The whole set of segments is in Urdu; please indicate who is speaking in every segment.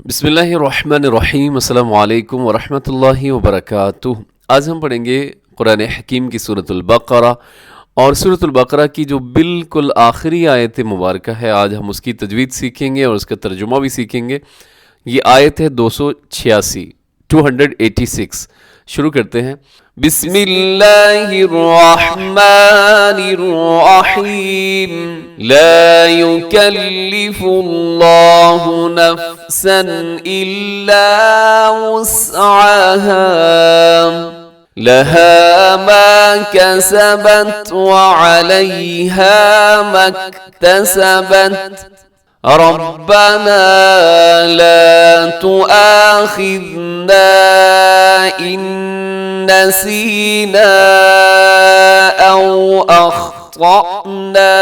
Speaker 1: بسم اللہ الرحمن الرحیم، السلام علیکم ورحمۃ اللہ وبرکاتہ۔ آج ہم پڑھیں گے قرآن حکیم کی سورۃ البقرہ، اور سورۃ البقرہ کی جو بالکل آخری آیت مبارکہ ہے، آج ہم اس کی تجوید سیکھیں گے اور اس کا ترجمہ بھی سیکھیں گے۔ یہ آیت ہے 286۔ شروع کرتے ہیں۔ بسم اللہ الرحمن الرحیم، لا يكلف اللہ نفسا الا وسعها لها ما كسبت وعليها ما اكتسبت ربنا لا تؤاخذنا إن نسينا أو أخطأنا۔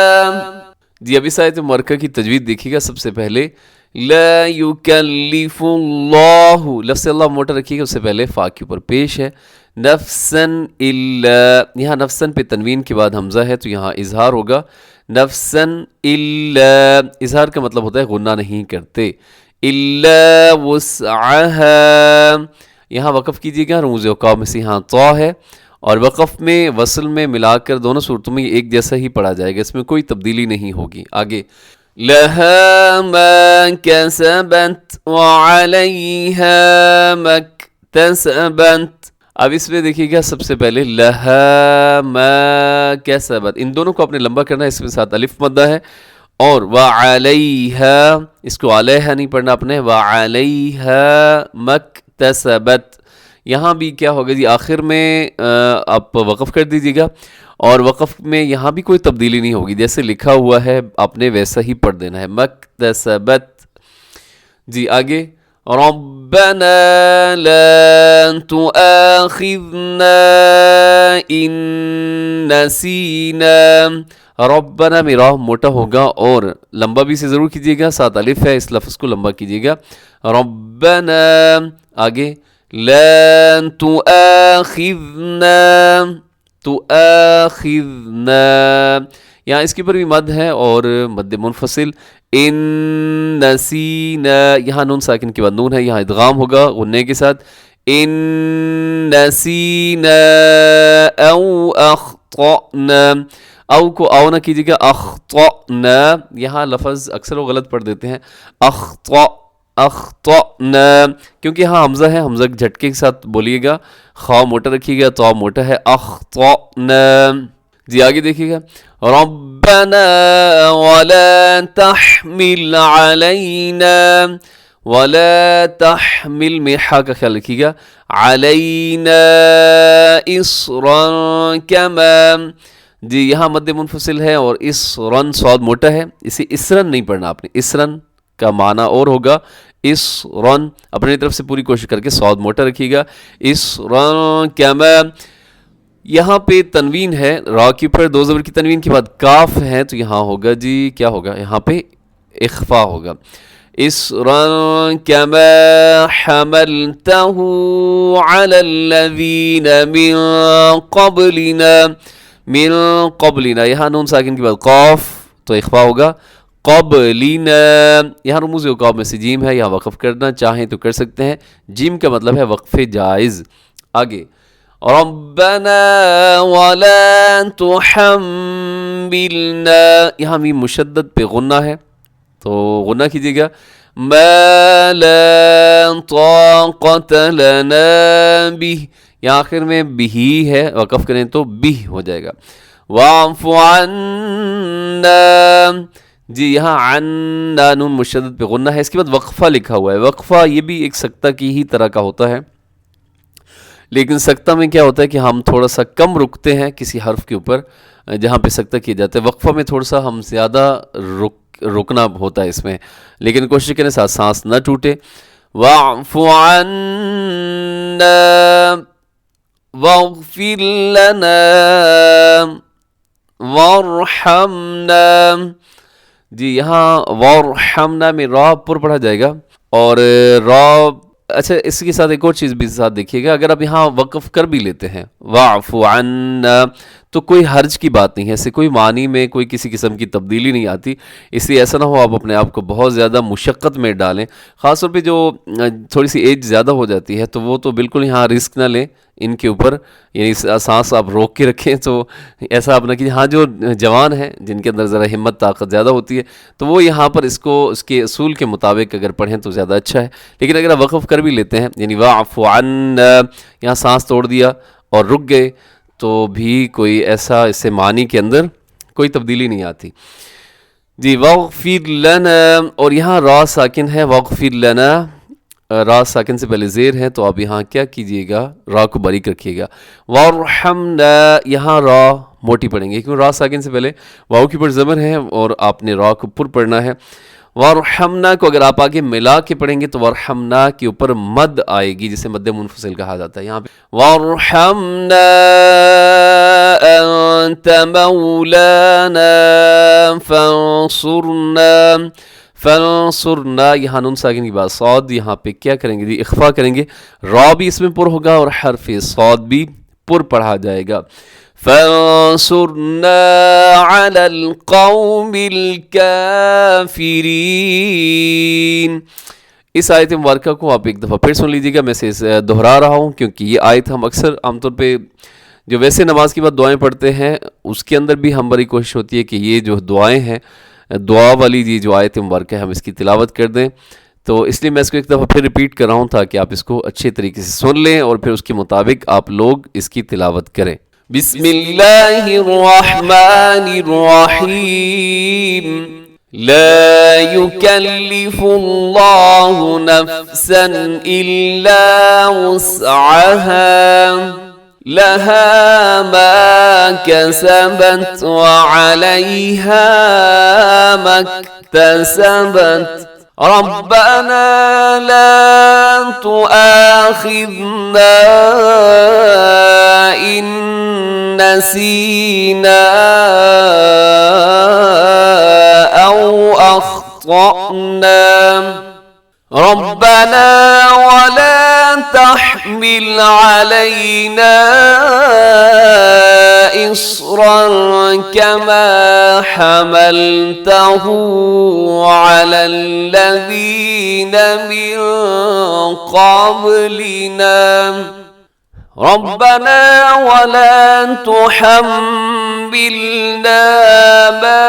Speaker 1: جی اب اس آیت مبارکہ کی تجوید دیکھیے گا۔ سب سے پہلے لا یکلف اللہ، لفظ اللہ موٹا رکھیے گا، اس سے پہلے فا کے اوپر پیش ہے۔ نفسن الا، یہاں نفسن پہ تنوین کے بعد حمزہ ہے تو یہاں اظہار ہوگا۔ نفسن الا، اظہار کا مطلب ہوتا ہے غنہ نہیں کرتے۔ الا وسعها، یہاں وقف کیجیے گا، رموز اوقاف میں سے یہاں طا ہے، اور وقف میں وصل میں ملا کر دونوں صورتوں میں ایک جیسا ہی پڑھا جائے گا، اس میں کوئی تبدیلی نہیں ہوگی۔ آگے لها ما كسبت وعليها ما اكتسبت، اب اس میں دیکھیے گا سب سے پہلے لها ما كسبت، ان دونوں کو آپ نے لمبا کرنا ہے، اس میں ساتھ الف مدہ ہے، اور وعليها، اس کو علیہ نہیں پڑھنا اپنے، وعليها ما اكتسبت، یہاں بھی کیا ہوگا جی، آخر میں آپ وقف کر دیجیے گا، اور وقف میں یہاں بھی کوئی تبدیلی نہیں ہوگی، جیسے لکھا ہوا ہے آپ نے ویسا ہی پڑھ دینا ہے، مکتسبت۔ جی آگے ربنا لا تؤاخذنا ان نسینا، ربنا میں راہ موٹا ہوگا اور لمبا بھی سے ضرور کیجیے گا، ساتھ الف ہے، اس لفظ کو لمبا کیجیے گا۔ ربنا، آگے لا تؤاخذنا، تؤاخذنا، یہاں اس کے اوپر بھی مد ہے اور مد منفصل۔ ان نسینا، یہاں نون ساکن کے بعد نون ہے، یہاں ادغام ہوگا غنے کے ساتھ۔ ان نسینا او اخطأنا، او کو او نہ کیجیے گا، اخطأنا، یہاں لفظ اکثر وہ غلط پڑھ دیتے ہیں، اخطأنا، کیونکہ یہاں حمزہ ہے، حمزہ جھٹکے کے ساتھ بولیے گا، خا موٹا رکھیے گا، تو موٹا ہے، اخطأنا۔ جی آگے دیکھیے گا ربنا ولا تحمل علينا، ولا تحمل میں حا کا خیال رکھیے گا، علینا اصرا کما، جی یہاں مد منفصل ہے اور اسرن صاد موٹا ہے، اسے اسرن نہیں پڑھنا آپ نے، اسرن کا معنی اور ہوگا اسرن، اپنی طرف سے پوری کوشش کر کے صاد موٹا رکھیے گا، اسرن کما، یہاں پہ تنوین ہے، را کے اوپر دو زبر کی تنوین کے بعد کاف ہے، تو یہاں ہوگا جی کیا ہوگا، یہاں پہ اخفا ہوگا، اسرا کما حملتہ علی الذین من قبلنا، من قبلنا، یہاں نون ساکن کے بعد قاف تو اخفا ہوگا، قبلنا، یہاں رموز اوقاف میں سے جیم ہے، یہاں وقف کرنا چاہیں تو کر سکتے ہیں، جیم کا مطلب ہے وقف جائز۔ آگے ربنا ولا تحملنا، یہاں بھی مشدد پہ غنہ ہے تو غنہ کیجیے گا، ما لا طاقت لنا به، یہاں آخر میں بھی ہے، وقف کریں تو بھی ہو جائے گا، واعف عنا، جی یہاں عنا نون مشدد پہ غنہ ہے، اس کے بعد وقفہ لکھا ہوا ہے، وقفہ یہ بھی ایک سکتہ کی ہی طرح کا ہوتا ہے، لیکن سکتہ میں کیا ہوتا ہے کہ ہم تھوڑا سا کم رکتے ہیں کسی حرف کے اوپر، جہاں پہ سکتہ کیا جاتا ہے، وقفہ میں تھوڑا سا ہم زیادہ رکنا ہوتا ہے اس میں، لیکن کوشش کریں ساتھ سانس نہ ٹوٹے۔ واعف عنا واغفر لنا وارحمنا، جی یہاں وارحمنا میں را پر پڑھا جائے گا، اور را، اچھا اس کے ساتھ ایک اور چیز بھی ساتھ دیکھیے گا، اگر آپ یہاں وقف کر بھی لیتے ہیں واعف عنا تو کوئی حرج کی بات نہیں ہے، ایسے کوئی معنی میں کوئی کسی قسم کی تبدیلی نہیں آتی، اس لیے ایسا نہ ہو آپ اپنے آپ کو بہت زیادہ مشقت میں ڈالیں. خاص طور پہ جو تھوڑی سی ایج زیادہ ہو جاتی ہے تو وہ تو بالکل یہاں رسک نہ لیں ان کے اوپر، یعنی سانس آپ روک کے رکھیں. تو ایسا آپ نہ کیجیے. ہاں جو جوان ہیں جن کے اندر ذرا ہمت طاقت زیادہ ہوتی ہے تو وہ یہاں پر اس کو اس کے اصول کے مطابق اگر پڑھیں تو زیادہ اچھا ہے. لیکن اگر آپ وقف کر بھی لیتے ہیں، یعنی واعف عنا، یہاں سانس توڑ دیا اور رک گئے، تو بھی کوئی ایسا اس سے معنی کے اندر کوئی تبدیلی نہیں آتی. جی واغفر لنا، اور یہاں را ساکن ہے، واغفر لنا، را ساکن سے پہلے زیر ہے تو آپ یہاں کیا کیجئے گا، را کو باریک رکھیے گا. وارحمنا، یہاں را موٹی پڑھیں گے کیونکہ را ساکن سے پہلے واو کے اوپر ضمیر ہے اور آپ نے را کو پر پڑھنا ہے. وارحمنا کو اگر آپ آگے ملا کے پڑھیں گے تو وارحمنا کے اوپر مد آئے گی، جسے مد منفصل کہا جاتا ہے. یہاں پہ وارحمنا انت مولانا فانصرنا، یہاں نون ساکن کی بات صاد، یہاں پہ کیا کریں گے جی، اخفا کریں گے. را بھی اس میں پر ہوگا اور حرف صاد بھی پر پڑھا جائے گا. فانصرنا علی القوم الکافرین. اس آیت مبارکہ کو آپ ایک دفعہ پھر سن لیجیے گا، میں اسے دہرا رہا ہوں کیونکہ یہ آیت ہم اکثر عام طور پہ جو ویسے نماز کے بعد دعائیں پڑھتے ہیں اس کے اندر بھی ہماری کوشش ہوتی ہے کہ یہ جو دعائیں ہیں، دعا والی یہ جو آیت مبارکہ ہے ہم اس کی تلاوت کر دیں. تو اس لیے میں اس کو ایک دفعہ پھر ریپیٹ کر رہا ہوں تاکہ آپ اس کو اچھے طریقے سے سن لیں اور پھر اس کے مطابق آپ لوگ اس کی تلاوت کریں. بسم اللہ الرحمن الرحیم. لا يكلف الله نفسا إلا وسعها لها ما كسبت وعليها ما اكتسبت ربنا لا تؤاخذنا إن نسينا أو أخطأنا ربنا ولا تحمل علينا إصرا كما حملته على الذين من قبلنا ربنا ولا تحملنا ما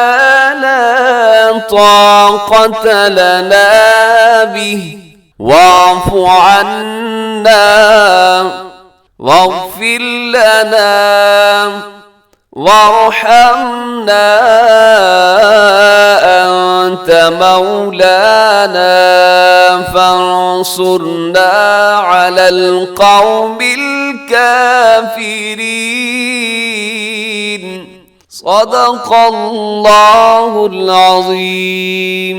Speaker 1: لا طاقة لنا به واعف عنا واغفر لنا وارحمنا أنت مولانا فانصرنا على القوم الكافرين. صدق اللہ العظیم.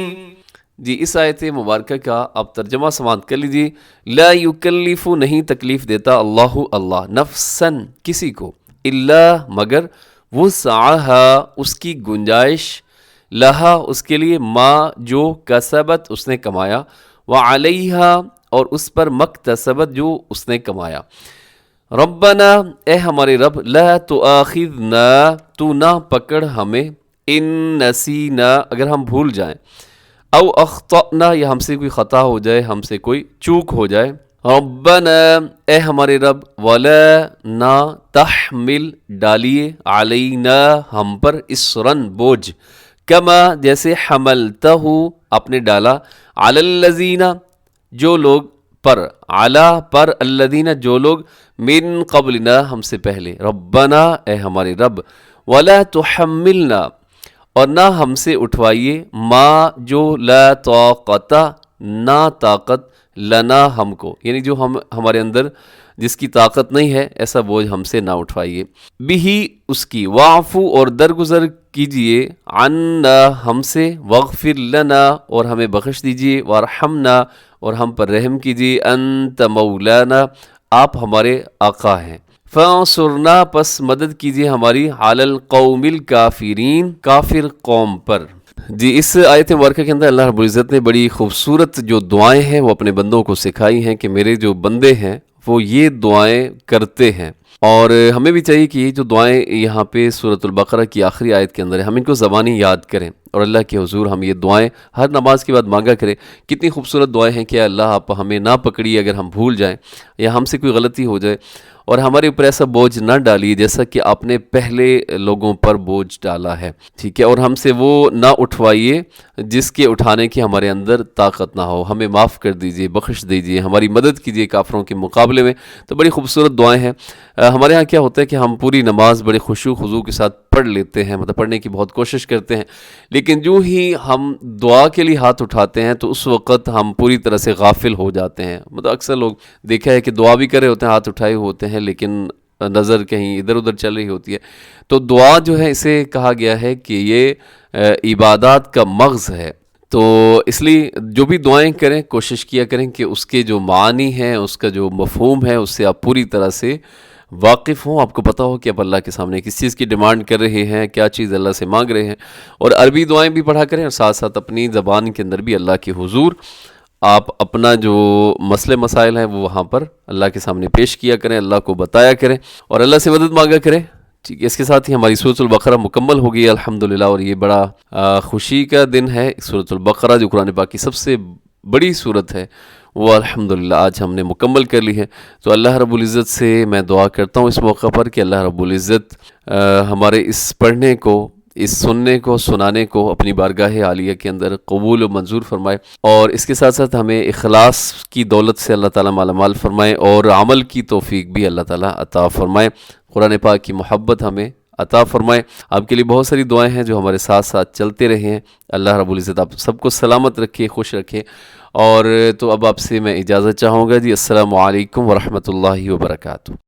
Speaker 1: جی اس آیت مبارکہ کا آپ ترجمہ سماعت کر لیجیے. لا یکلف، نہیں تکلیف دیتا، اللہ نفسن کسی کو، الا مگر، وسعہا اس کی گنجائش، لہا اس کے لیے، ما جو، کسبت اس نے کمایا، وعلیہا اور اس پر، مکتسبت جو اس نے کمایا. ربنا اے ہمارے رب، لا تؤاخذنا تو نہ پکڑ ہمیں، ان نسینا اگر ہم بھول جائیں، او اخطأنا یا ہم سے کوئی خطا ہو جائے، ہم سے کوئی چوک ہو جائے. ربنا اے ہمارے رب، ولا نہ، تحمل ڈالیے، علینا ہم پر، اسرن بوجھ، کما جیسے، حملتہ آپ نے ڈالا، علی الذین جو لوگ پر، علی پر، الذین جو لوگ، من قبلنا ہم سے پہلے. ربنا اے ہمارے رب، ولا تحملنا اور نہ ہم سے اٹھوائیے، ما جو، لا طاقت نہ طاقت، لنا ہم کو، یعنی جو ہمارے اندر جس کی طاقت نہیں ہے ایسا بوجھ ہم سے نہ اٹھوائیے. بھی اس کی، واعفو اور درگزر کیجئے، عنا ہم سے، واغفر لنا اور ہمیں بخش دیجئے، وارحمنا اور ہم پر رحم کیجئے، انت مولانا آپ ہمارے آقا ہیں. فانصرنا پس مدد کیجئے ہماری، علی القوم الکافرین کافر قوم پر. جی اس آیت مبارکہ کے اندر اللہ رب العزت نے بڑی خوبصورت جو دعائیں ہیں وہ اپنے بندوں کو سکھائی ہیں کہ میرے جو بندے ہیں وہ یہ دعائیں کرتے ہیں اور ہمیں بھی چاہیے کہ یہ جو دعائیں یہاں پہ سورۃ البقرہ کی آخری آیت کے اندر ہے، ہم ان کو زبانی یاد کریں اور اللہ کے حضور ہم یہ دعائیں ہر نماز کے بعد مانگا کریں۔ کتنی خوبصورت دعائیں ہیں کہ اللہ آپ ہمیں نہ پکڑیے اگر ہم بھول جائیں یا ہم سے کوئی غلطی ہو جائے، اور ہمارے اوپر ایسا بوجھ نہ ڈالیے جیسا کہ آپ نے پہلے لوگوں پر بوجھ ڈالا ہے، ٹھیک ہے، اور ہم سے وہ نہ اٹھوائیے جس کے اٹھانے کی ہمارے اندر طاقت نہ ہو، ہمیں معاف کر دیجئے، بخش دیجئے، ہماری مدد کیجئے کافروں کے مقابلے میں۔ تو بڑی خوبصورت دعائیں ہیں۔ ہمارے ہاں کیا ہوتا ہے کہ ہم پوری نماز بڑے خشوع خضوع کے ساتھ پڑھ لیتے ہیں، مطلب پڑھنے کی بہت کوشش کرتے ہیں، لیکن جو ہی ہم دعا کے لیے ہاتھ اٹھاتے ہیں تو اس وقت ہم پوری طرح سے غافل ہو جاتے ہیں۔ مطلب اکثر لوگ دیکھا ہے کہ دعا بھی کر رہے ہوتے ہیں، ہاتھ اٹھائے ہوتے ہیں، لیکن نظر کہیں ادھر ادھر چل رہی ہوتی ہے۔ تو دعا جو ہے اسے کہا گیا ہے کہ یہ عبادات کا مغز ہے، تو اس لیے جو بھی دعائیں کریں کوشش کیا کریں کہ اس کے جو معانی ہیں، اس کا جو مفہوم ہے، اس سے آپ پوری طرح سے واقف ہوں، آپ کو پتہ ہو کہ آپ اللہ کے سامنے کس چیز کی ڈیمانڈ کر رہے ہیں، کیا چیز اللہ سے مانگ رہے ہیں، اور عربی دعائیں بھی پڑھا کریں اور ساتھ ساتھ اپنی زبان کے اندر بھی اللہ کے حضور آپ اپنا جو مسئلے مسائل ہیں وہ وہاں پر اللہ کے سامنے پیش کیا کریں، اللہ کو بتایا کریں اور اللہ سے مدد مانگا کریں۔ ٹھیک ہے، اس کے ساتھ ہی ہماری سورۃ البقرہ مکمل ہو گئی الحمدللہ، اور یہ بڑا خوشی کا دن ہے۔ سورۃ البقرہ جو قرآن پاک کی سب سے بڑی سورت ہے وہ الحمدللہ آج ہم نے مکمل کر لی ہے۔ تو اللہ رب العزت سے میں دعا کرتا ہوں اس موقع پر کہ اللہ رب العزت ہمارے اس پڑھنے کو، اس سننے کو، سنانے کو اپنی بارگاہ عالیہ کے اندر قبول و منظور فرمائے، اور اس کے ساتھ ساتھ ہمیں اخلاص کی دولت سے اللہ تعالیٰ مالا مال فرمائے اور عمل کی توفیق بھی اللہ تعالیٰ عطا فرمائے، قرآن پاک کی محبت ہمیں عطا فرمائے۔ آپ کے لیے بہت ساری دعائیں ہیں جو ہمارے ساتھ ساتھ چلتے رہے ہیں۔ اللہ رب العزت آپ سب کو سلامت رکھے، خوش رکھے، اور تو اب آپ سے میں اجازت چاہوں گا جی۔ السلام علیکم ورحمۃ اللہ وبرکاتہ۔